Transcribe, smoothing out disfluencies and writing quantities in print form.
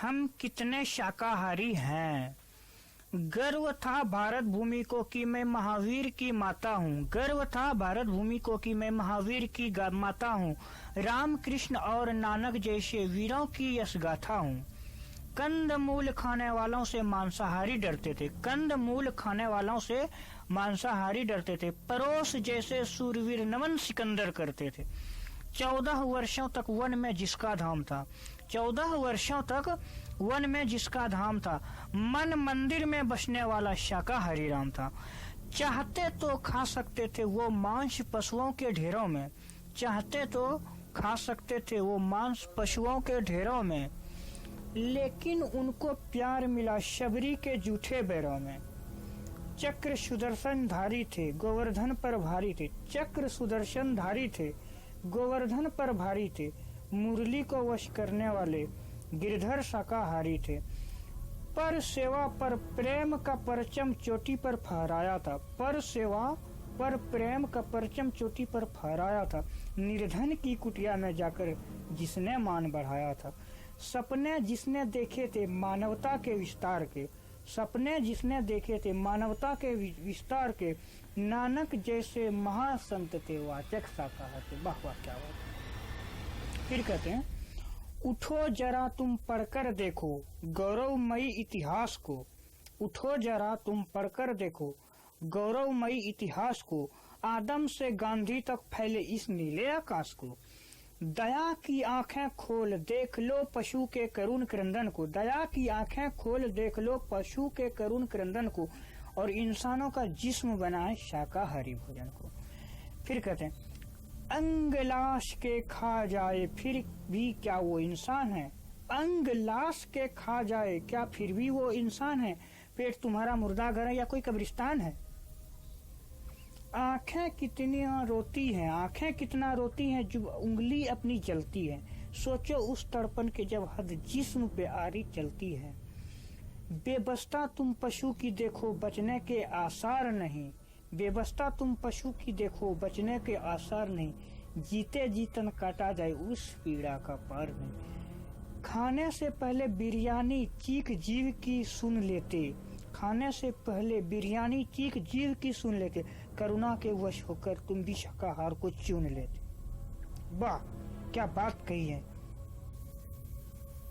हम कितने शाकाहारी हैं। गर्व था भारत भूमि को कि मैं महावीर की माता हूँ। गर्व था भारत भूमि को कि मैं महावीर की माता हूँ। राम कृष्ण और नानक जैसे वीरों की यश गाथा हूँ। कंद मूल खाने वालों से मांसाहारी डरते थे। कंद मूल खाने वालों से मांसाहारी डरते थे। परोस जैसे सूरवीर नमन सिकंदर करते थे। 14 वर्षों तक वन में जिसका धाम था। 14 वर्षों तक वन में जिसका धाम था। मन मंदिर में बसने वाला शाकाहारी राम था। चाहते तो खा सकते थे वो मांस पशुओं के ढेरों में। चाहते तो खा सकते थे वो मांस पशुओं के ढेरों में, लेकिन उनको प्यार मिला शबरी के जूठे बैरों में। चक्र सुदर्शन धारी थे, गोवर्धन पर भारी थे। चक्र सुदर्शन धारी थे, गोवर्धन पर भारी थे। मुरली को वश करने वाले गिरधर शाकाहारी थे। पर सेवा पर प्रेम का परचम चोटी पर फहराया था। पर सेवा पर प्रेम का परचम चोटी पर फहराया था। निर्धन की कुटिया में जाकर जिसने मान बढ़ाया था। सपने जिसने देखे थे मानवता के विस्तार के। सपने जिसने देखे थे मानवता के विस्तार के। नानक जैसे महासंत थे वाचक शाकाहार थे। वाह वाह, क्या बात। फिर कहते हैं, उठो जरा तुम पढ़कर देखो गौरवमयी इतिहास को। उठो जरा तुम पढ़कर देखो गौरवमयी इतिहास को। आदम से गांधी तक फैले इस नीले आकाश को। दया की आंखें खोल देख लो पशु के करुण क्रंदन को। दया की आंखें खोल देख लो पशु के करुण क्रंदन को, और इंसानों का जिस्म बनाए शाकाहारी भोजन को। फिर कहते हैं, अंग लाश के खा जाए फिर भी क्या वो इंसान है। अंग लाश के खा जाए क्या फिर भी वो इंसान है। पेट तुम्हारा मुर्दा घर है या कोई कब्रिस्तान है। आंखें कितनी रोती हैं, आंखें कितना रोती हैं जब उंगली अपनी जलती है। सोचो उस तड़पन के जब हद जिस्म पे आरी चलती है। बेबस्ता तुम पशु की देखो बचने के आसार नहीं। बेबस्ता तुम पशु की देखो बचने के आसार नहीं। जीते जीतन काटा जाए उस पीड़ा का पार नहीं। खाने से पहले बिरयानी चीख जीव की सुन लेते। खाने से पहले बिरयानी चीख जीव की सुन लेते। करुणा के वश होकर तुम भी शाकाहार को चुन लेते। वाह, क्या बात कही है।